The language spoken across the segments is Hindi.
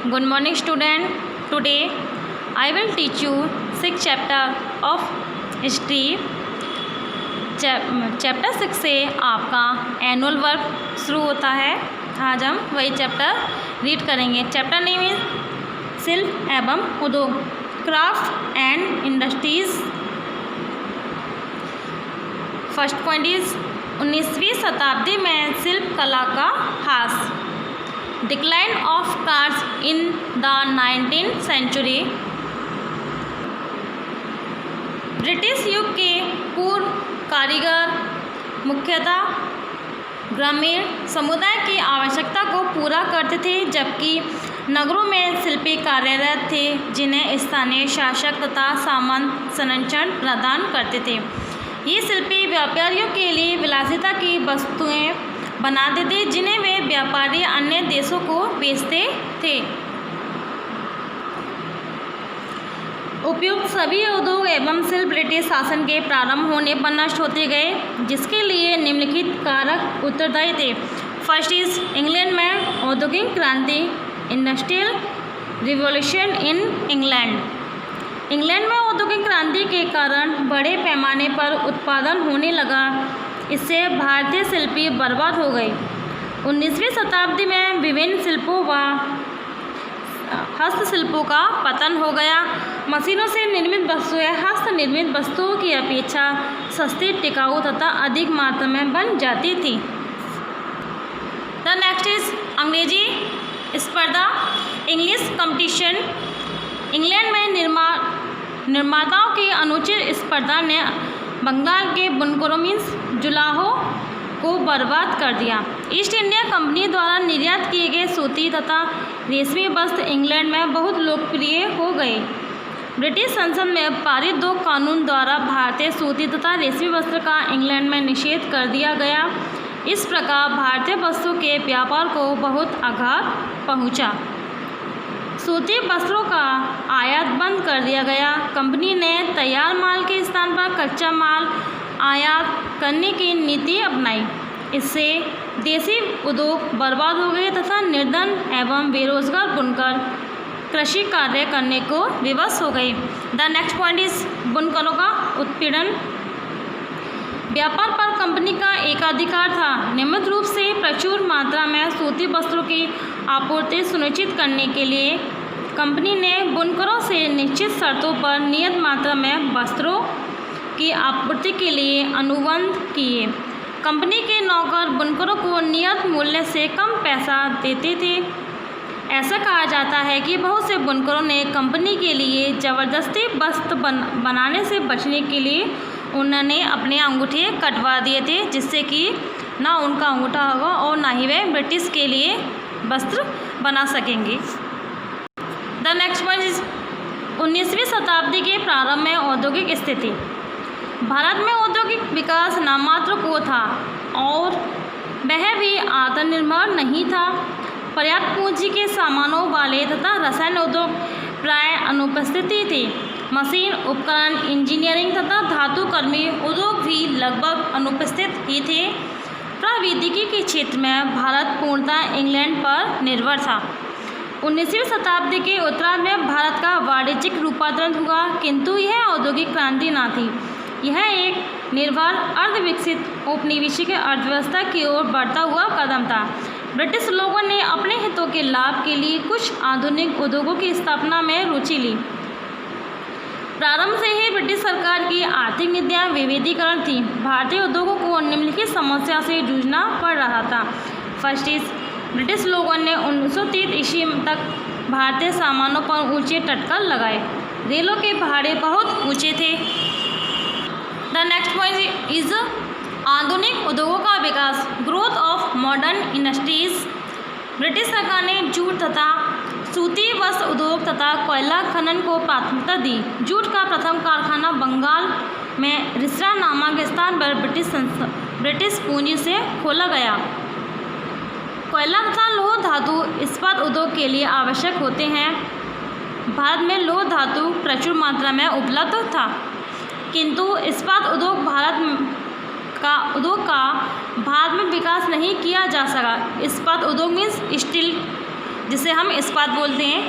Good morning student. Today I will teach you 6th chapter of history. Chapter 6 से आपका एनुअल वर्क शुरू होता है। आज हम वही चैप्टर रीड करेंगे। चैप्टर नेम इज शिल्प एवं उद्योग, craft and industries. First point is 19वीं शताब्दी में शिल्प कला का ह्रास, decline of crafts in the 19th century. British युग के पूर्व कारीगर मुख्यतः ग्रामीण समुदाय की आवश्यकता को पूरा करते थे, जबकि नगरों में शिल्पी कार्यरत थे जिन्हें स्थानीय शासक तथा सामंत संरक्षण प्रदान करते थे। ये शिल्पी व्यापारियों के लिए विलासिता की वस्तुएं बनाते थे जिन्हें वे व्यापारी अन्य देशों को बेचते थे। उपयुक्त सभी उद्योग एवं शिल्प ब्रिटिश शासन के प्रारंभ होने पर नष्ट होते गए, जिसके लिए निम्नलिखित कारक उत्तरदायी थे। फर्स्ट इज इंग्लैंड में औद्योगिक क्रांति, industrial revolution in England. England में औद्योगिक क्रांति के कारण बड़े पैमाने पर उत्पादन होने लगा, इससे भारतीय शिल्पी बर्बाद हो गए। 19वीं शताब्दी में विभिन्न शिल्पों व हस्तशिल्पों का पतन हो गया। मशीनों से निर्मित वस्तुएं हस्त निर्मित वस्तुओं की अपेक्षा सस्ती, टिकाऊ तथा अधिक मात्रा में बन जाती थी। द नेक्स्ट इज अंग्रेजी स्पर्धा, इंग्लिश कंपटीशन। इंग्लैंड में निर्माताओं की अनुचित स्पर्धा ने बंगाल के बुनकरों मीन्स जुलाहों को बर्बाद कर दिया। ईस्ट इंडिया कंपनी द्वारा निर्यात किए गए सूती तथा रेशमी वस्त्र इंग्लैंड में बहुत लोकप्रिय हो गए। ब्रिटिश संसद में पारित 2 कानून द्वारा भारतीय सूती तथा रेशमी वस्त्र का इंग्लैंड में निषेध कर दिया गया। इस प्रकार भारतीय वस्त्रों के व्यापार को बहुत आघात पहुंचा। सूती वस्त्रों का आयात बंद कर दिया गया। कंपनी ने तैयार माल के स्थान पर कच्चा माल आयात करने की नीति अपनाई। इससे देसी उद्योग बर्बाद हो गए तथा निर्धन एवं बेरोजगार बुनकर कृषि कार्य करने को विवश हो गए। द नेक्स्ट पॉइंट इज बुनकरों का उत्पीड़न। व्यापार पर कंपनी का एकाधिकार था। नियमित रूप से प्रचुर मात्रा में सूती वस्त्रों की आपूर्ति सुनिश्चित करने के लिए कंपनी ने बुनकरों से निश्चित शर्तों पर नियत मात्रा में वस्त्रों की आपूर्ति के लिए अनुबंध किए। कंपनी के नौकर बुनकरों को नियत मूल्य से कम पैसा देते थे। ऐसा कहा जाता है कि बहुत से बुनकरों ने कंपनी के लिए ज़बरदस्ती वस्त्र बनाने से बचने के लिए उन्होंने अपने अंगूठे कटवा दिए थे, जिससे कि ना उनका अंगूठा होगा और ना ही वे ब्रिटिश के लिए वस्त्र बना सकेंगे। द नेक्स्ट पॉइंट इज 19वीं शताब्दी के प्रारंभ में औद्योगिक स्थिति। भारत में औद्योगिक विकास नामात्र को था और वह भी आत्मनिर्भर नहीं था। पर्याप्त पूंजी के सामानों वाले तथा रसायन उद्योग प्राय अनुपस्थिति थे। मशीन, उपकरण, इंजीनियरिंग तथा धातु कर्मी उद्योग भी लगभग अनुपस्थित ही थे। प्रौद्योगिकी के क्षेत्र में भारत पूर्णतः इंग्लैंड पर निर्भर था। 19वीं शताब्दी के उत्तरार्ध में भारत का वाणिज्यिक रूपांतरण हुआ, किंतु यह औद्योगिक क्रांति न थी। यह एक निर्भर अर्धविकसित औपनिवेशिक अर्थव्यवस्था की ओर बढ़ता हुआ कदम था। ब्रिटिश लोगों ने अपने हितों के लाभ के लिए कुछ आधुनिक उद्योगों की स्थापना में रुचि ली। प्रारंभ से ही ब्रिटिश सरकार की आर्थिक नीतियाँ विविधीकरण थी। भारतीय उद्योगों को निम्नलिखित समस्या से जूझना पड़ रहा था। फर्स्ट इज ब्रिटिश लोगों ने 1930 ईस्वी तक भारतीय सामानों पर ऊंचे टटकर लगाए। रेलों के भाड़े बहुत ऊंचे थे। द नेक्स्ट पॉइंट इज आधुनिक उद्योगों का विकास, growth of modern industries. British सरकार ने जूट तथा सूती वस्त्र उद्योग तथा कोयला खनन को प्राथमिकता दी। जूट का प्रथम कारखाना बंगाल में रिसरा नामक स्थान पर ब्रिटिश पूंजी से खोला गया। कोयला तथा लौह धातु इस्पात उद्योग के लिए आवश्यक होते हैं। भारत में लौह धातु प्रचुर मात्रा में उपलब्ध था, किंतु इस्पात उद्योग का भारत में विकास नहीं किया जा सका। इस्पात उद्योग मीन्स स्टील जिसे हम इस्पात बोलते हैं,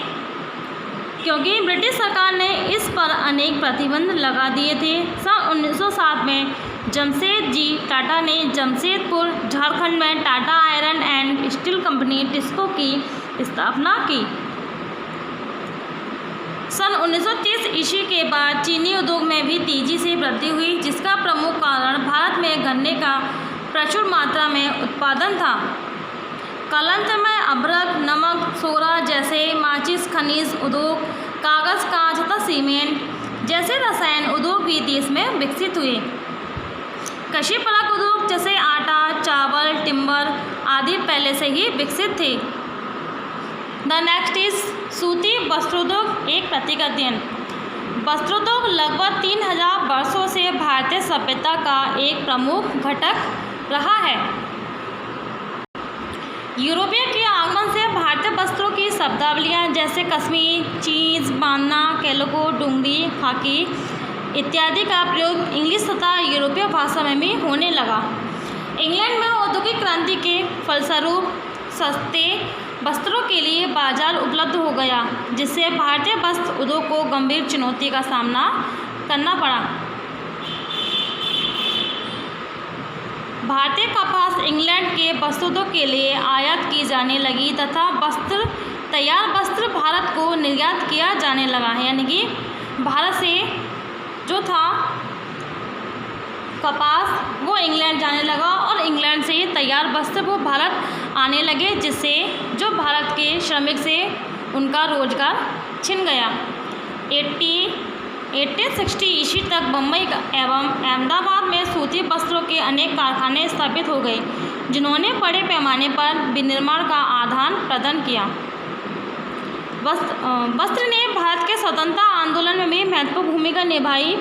क्योंकि ब्रिटिश सरकार ने इस पर अनेक प्रतिबंध लगा दिए थे। सन 1907 में जमशेदजी टाटा ने जमशेदपुर, झारखंड में Tata iron and steel company TISCO की स्थापना की। सन 1930 ईस्वी के बाद चीनी उद्योग में भी तेजी से वृद्धि हुई, जिसका प्रमुख कारण भारत में गन्ने का प्रचुर मात्रा में उत्पादन था। कालांतर में अभ्रक, नमक, सोरा जैसे माचिस, खनिज उद्योग, कागज़, कांच तथा सीमेंट जैसे रसायन उद्योग भी देश में विकसित हुए। कृषि परक उद्योग जैसे आटा, चावल, टिम्बर आदि पहले से ही विकसित थे। द नेक्स्ट इज सूती वस्त्रोद्योग, एक प्रतीक अध्ययन। वस्त्रोद्योग लगभग 3000 वर्षों से भारतीय सभ्यता का एक प्रमुख घटक रहा है। यूरोपियन के आगमन से भारतीय वस्त्रों की शब्दावलियाँ जैसे कश्मीर, चीज, बांधना, कैलिको, डुंगरी, खाकी इत्यादि का प्रयोग इंग्लिश तथा यूरोपीय भाषा में भी होने लगा। इंग्लैंड में औद्योगिक क्रांति के फलस्वरूप सस्ते वस्त्रों के लिए बाजार उपलब्ध हो गया, जिससे भारतीय वस्त्र उद्योग को गंभीर चुनौती का सामना करना पड़ा। भारतीय कपास इंग्लैंड के वस्त्रोद्योग के लिए आयात की जाने लगी तथा तैयार वस्त्र भारत को निर्यात किया जाने लगा। यानी कि भारत से जो था कपास वो इंग्लैंड जाने लगा और इंग्लैंड से तैयार वस्त्र वो भारत आने लगे, जिससे जो भारत के श्रमिक से उनका रोजगार छिन गया। 1860 ईस्वी तक बम्बई एवं अहमदाबाद में सूती वस्त्रों के अनेक कारखाने स्थापित हो गए, जिन्होंने बड़े पैमाने पर विनिर्माण का आदान प्रदान किया। वस्त्र ने भारत के स्वतंत्रता आंदोलन में भी महत्वपूर्ण भूमिका निभाई।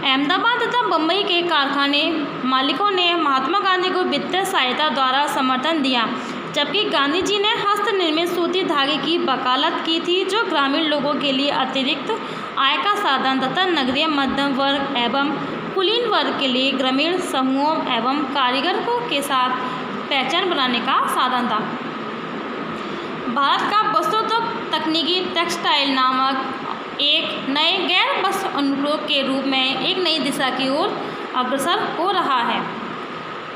अहमदाबाद तथा बम्बई के कारखाने मालिकों ने महात्मा गांधी को वित्तीय सहायता द्वारा समर्थन दिया, जबकि गांधी जी ने हस्त निर्मित सूती धागे की वकालत की थी, जो ग्रामीण लोगों के लिए अतिरिक्त आय का साधन तथा नगरीय मध्यम वर्ग एवं कुलीन वर्ग के लिए ग्रामीण समूहों एवं कारीगरों के साथ पहचान बनाने का साधन था। भारत का वस्त्रोद्योग तकनीकी टेक्सटाइल नामक एक नए गैर वस्त्र अनुप्रयोग के रूप में एक नई दिशा की ओर अग्रसर हो रहा है।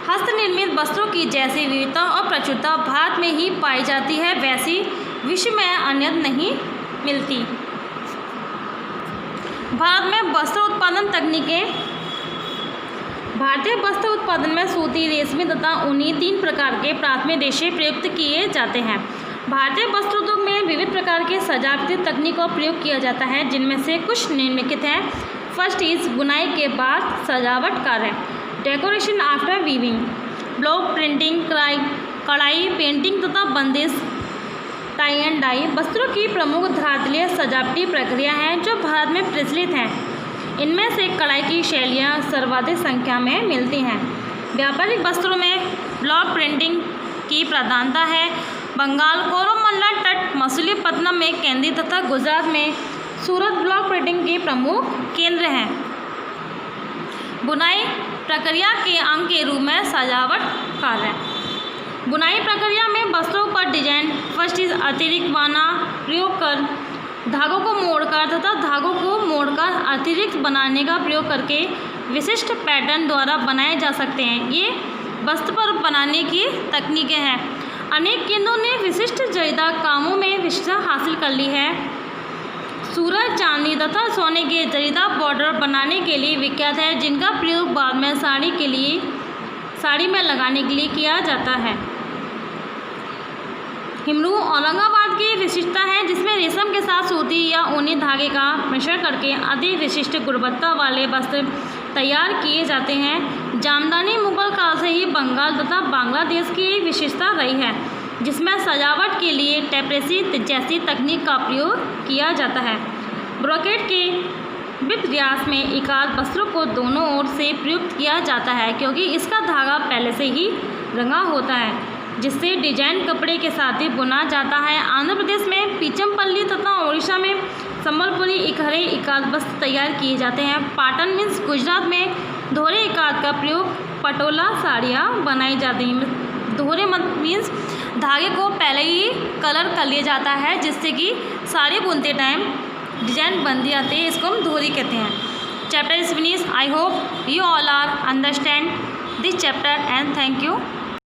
हस्तनिर्मित वस्त्रों की जैसी विविधता और प्रचुरता भारत में ही पाई जाती है, वैसी विश्व में अन्यत्र नहीं मिलती। भारत में वस्त्र उत्पादन तकनीकें। भारतीय वस्त्र उत्पादन में सूती, रेशमी तथा ऊनी 3 प्रकार के प्राथमिक रेशे प्रयुक्त किए जाते हैं। भारतीय वस्त्रोद्योग में विविध प्रकार के सजावटी तकनीक का प्रयोग किया जाता है, जिनमें से कुछ निम्नलिखित हैं। फर्स्ट इज बुनाई के बाद सजावट कार्य, decoration after weaving, block printing, कढ़ाई, पेंटिंग तथा बंदिश, टाई एंड डाई वस्त्रों की प्रमुख धरातलीय सजावटी प्रक्रिया हैं जो भारत में प्रचलित हैं। इनमें से कढ़ाई की शैलियाँ सर्वाधिक संख्या में मिलती हैं। व्यापारिक वस्त्रों में ब्लॉक प्रिंटिंग की प्रधानता है। बंगाल, कोरोमंडल तट, मछलीपट्टनम में केंद्रीय तथा गुजरात में सूरत ब्लॉक प्रिंटिंग के प्रमुख केंद्र हैं। बुनाई प्रक्रिया के अंग के रूप में सजावट कार्य। बुनाई प्रक्रिया में वस्त्रों पर डिजाइन, फर्स्ट इज अतिरिक्त बाना प्रयोग कर धागों को मोड़कर तथा धागों को मोड़कर अतिरिक्त बनाने का प्रयोग करके विशिष्ट पैटर्न द्वारा बनाए जा सकते हैं। ये वस्त्र पर बनाने की तकनीकें हैं। अनेक केंद्रों ने विशिष्ट जरीदार कामों में विशिष्टता हासिल कर ली है। सूरज, चांदी तथा सोने के जरीदार बॉर्डर बनाने के लिए विख्यात है, जिनका प्रयोग बाद में साड़ी में लगाने के लिए किया जाता है। हिमरू औरंगाबाद की विशिष्टता है, जिसमें रेशम के साथ सूती या ऊनी धागे का मिश्रण करके अधिक विशिष्ट गुणवत्ता वाले वस्त्र तैयार किए जाते हैं। जामदानी मुगल काल से ही बंगाल तथा बांग्लादेश की विशेषता रही है, जिसमें सजावट के लिए टेप्रेसी जैसी तकनीक का प्रयोग किया जाता है। ब्रोकेट के विन्यास में इकाद वस्त्रों को दोनों ओर से प्रयुक्त किया जाता है, क्योंकि इसका धागा पहले से ही रंगा होता है, जिससे डिजाइन कपड़े के साथ ही बुना जाता है। आंध्र प्रदेश में पीचमपल्ली तथा ओडिशा में संबलपुरी इकहरे इकाद वस्त्र तैयार किए जाते हैं। पाटन मीन्स गुजरात में दोहरे इकाद का प्रयोग पटोला साड़ियाँ बनाई जाती हैं। दोहरे मीन्स धागे को पहले ही कलर कर लिया जाता है जिससे कि साड़ी बुनते टाइम डिजाइन बनती आती है, इसको हम धोरी कहते हैं। Chapter is finish. I hope you all are understand this chapter and thank you.